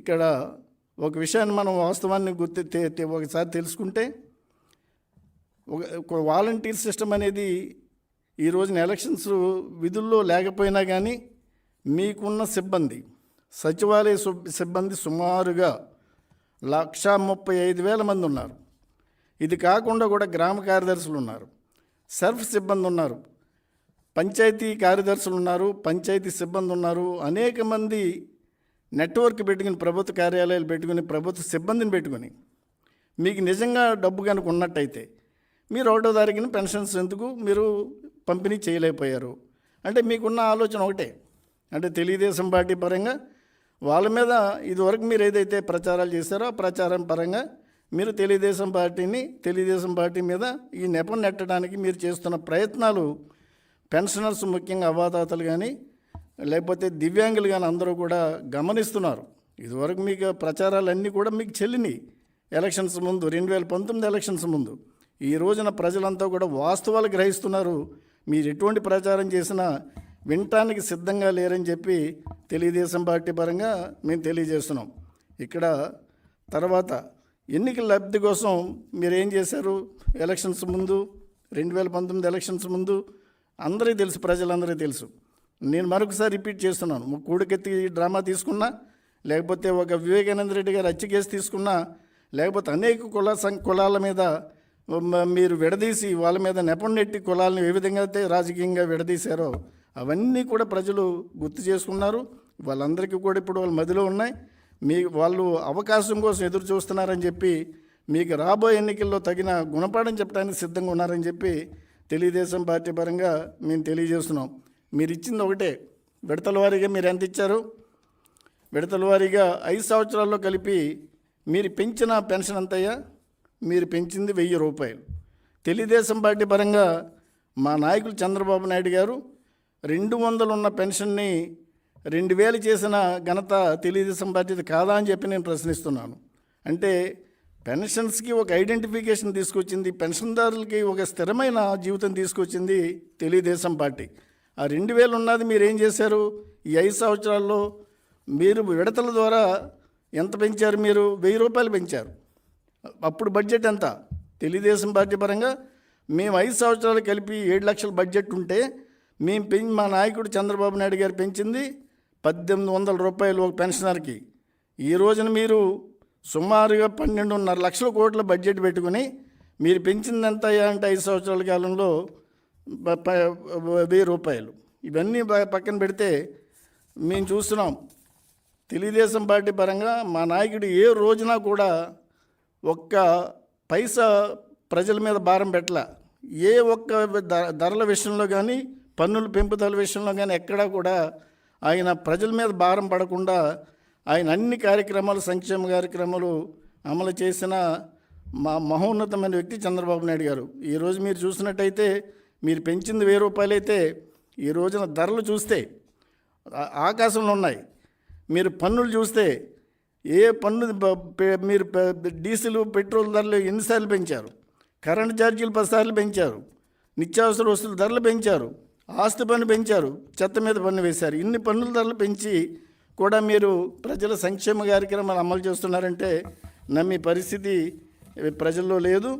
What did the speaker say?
ఇక్కడ ఒక విషయాన్ని మనం వాస్తవాన్ని ఒకసారి తెలుసుకుంటే, ఒక వాలంటీర్ సిస్టమ్ అనేది ఈ రోజున ఎలక్షన్స్ విధుల్లో లేకపోయినా కానీ మీకున్న సిబ్బంది, సచివాలయ సిబ్బంది సుమారుగా 135,000 మంది ఉన్నారు. ఇది కాకుండా కూడా గ్రామ కార్యదర్శులు ఉన్నారు, సర్ఫ్ సిబ్బంది ఉన్నారు, పంచాయతీ కార్యదర్శులు ఉన్నారు, పంచాయతీ సిబ్బంది ఉన్నారు. అనేక మంది నెట్వర్క్ పెట్టుకుని, ప్రభుత్వ కార్యాలయాలు పెట్టుకుని, ప్రభుత్వ సిబ్బందిని పెట్టుకుని, మీకు నిజంగా డబ్బు కనుక ఉన్నట్టయితే మీరు 1వ తారీఖున పెన్షన్స్ ఎందుకు మీరు పంపిణీ చేయలేకపోయారు అంటే మీకున్న ఆలోచన ఒకటే. అంటే తెలుగుదేశం పార్టీ పరంగా వాళ్ళ మీద ఇదివరకు మీరు ఏదైతే ప్రచారాలు చేశారో ఆ ప్రచారం పరంగా మీరు తెలుగుదేశం పార్టీ మీద ఈ నెపం నెట్టడానికి మీరు చేస్తున్న ప్రయత్నాలు పెన్షనర్స్, ముఖ్యంగా అవాతాతలు కానీ లేకపోతే దివ్యాంగులు కానీ అందరూ కూడా గమనిస్తున్నారు. ఇదివరకు మీకు ప్రచారాలన్నీ కూడా మీకు చెల్లినాయి ఎలక్షన్స్ ముందు, 2019 ఎలక్షన్స్ ముందు. ఈ రోజున ప్రజలంతా కూడా వాస్తవాలు గ్రహిస్తున్నారు. మీరు ఎటువంటి ప్రచారం చేసినా వినటానికి సిద్ధంగా లేరని చెప్పి తెలుగుదేశం పార్టీ పరంగా మేము తెలియజేస్తున్నాం. ఇక్కడ తర్వాత ఎన్నికల లబ్ధి కోసం మీరు ఏం చేశారు ఎలక్షన్స్ ముందు, 2019 ఎలక్షన్స్ ముందు అందరికీ తెలుసు, ప్రజలందరికీ తెలుసు. నేను మరొకసారి రిపీట్ చేస్తున్నాను. కూడకెత్తి డ్రామా తీసుకున్నా, లేకపోతే ఒక వివేకానంద రెడ్డి గారు హత్య కేసు తీసుకున్నా, లేకపోతే అనేక కులాల మీద మీరు విడదీసి వాళ్ళ మీద నెపం నెట్టి కులాలను ఏ విధంగా అయితే రాజకీయంగా విడదీశారో అవన్నీ కూడా ప్రజలు గుర్తు చేసుకున్నారు. వాళ్ళందరికీ కూడా ఇప్పుడు వాళ్ళ మదిలో ఉన్నాయి. వాళ్ళు అవకాశం కోసం ఎదురు చూస్తున్నారని చెప్పి మీకు రాబోయే ఎన్నికల్లో తగిన గుణపాఠం చెప్పడానికి సిద్ధంగా ఉన్నారని చెప్పి తెలుగుదేశం పార్టీ పరంగా మేము తెలియజేస్తున్నాం. మీరు ఇచ్చింది ఒకటే, విడతల వారీగా మీరు ఎంత ఇచ్చారు? విడతల వారీగా 5 సంవత్సరాల్లో కలిపి మీరు పెంచిన పెన్షన్ ఎంతయ్యా? మీరు పెంచింది 1,000 రూపాయలు. తెలుగుదేశం పార్టీ పరంగా మా నాయకులు చంద్రబాబు నాయుడు గారు 200 ఉన్న పెన్షన్ని 2,000 చేసిన ఘనత తెలుగుదేశం పార్టీది కాదా అని చెప్పి నేను ప్రశ్నిస్తున్నాను. అంటే పెన్షన్స్కి ఒక ఐడెంటిఫికేషన్ తీసుకొచ్చింది, పెన్షన్దారులకి ఒక స్థిరమైన జీవితం తీసుకొచ్చింది తెలుగుదేశం పార్టీ. ఆ 2,000 ఉన్నది మీరు ఏం చేశారు? ఈ 5 సంవత్సరాల్లో మీరు విడతల ద్వారా ఎంత పెంచారు? మీరు 1,000 రూపాయలు పెంచారు. అప్పుడు బడ్జెట్ ఎంత? తెలుగుదేశం పార్టీ పరంగా మేము 5 సంవత్సరాలు కలిపి 7 లక్షల బడ్జెట్ ఉంటే మా నాయకుడు చంద్రబాబు నాయుడు గారు పెంచింది 1,800 రూపాయలు ఒక పెన్షనర్కి. ఈ రోజున మీరు సుమారుగా 12.5 లక్షల కోట్ల బడ్జెట్ పెట్టుకుని మీరు పెంచింది ఎంత అంటే 5 సంవత్సరాల కాలంలో 1,000 రూపాయలు. ఇవన్నీ పక్కన పెడితే మేము చూస్తున్నాం తెలుగుదేశం పార్టీ పరంగా మా నాయకుడు ఏ రోజున కూడా ఒక్క పైసా ప్రజల మీద భారం పెట్టలే. ఏ ఒక్క ధరల విషయంలో కానీ, పన్నుల పెంపుదల విషయంలో కానీ ఎక్కడా కూడా ఆయన ప్రజల మీద భారం పడకుండా ఆయన అన్ని కార్యక్రమాలు, సంక్షేమ కార్యక్రమాలు అమలు చేసిన మా మహోన్నతమైన వ్యక్తి చంద్రబాబు నాయుడు గారు. ఈరోజు మీరు చూసినట్టయితే మీరు పెంచింది 1,000 రూపాయలు అయితే ఈ రోజున ధరలు చూస్తే ఆకాశంలో ఉన్నాయి. మీరు పన్నులు చూస్తే ఏ పన్ను మీరు డీజిల్, పెట్రోల్ ధరలు ఎన్నిసార్లు పెంచారు? కరెంటు ఛార్జీలు 10 సార్లు పెంచారు. నిత్యావసర వస్తువుల ధరలు పెంచారు. ఆస్తి పన్ను పెంచారు. చెత్త మీద పన్ను వేశారు. ఇన్ని పన్నుల ధరలు పెంచి కూడా మీరు ప్రజల సంక్షేమ కార్యక్రమాలు అమలు చేస్తున్నారంటే నమ్మే పరిస్థితి ప్రజల్లో లేదు.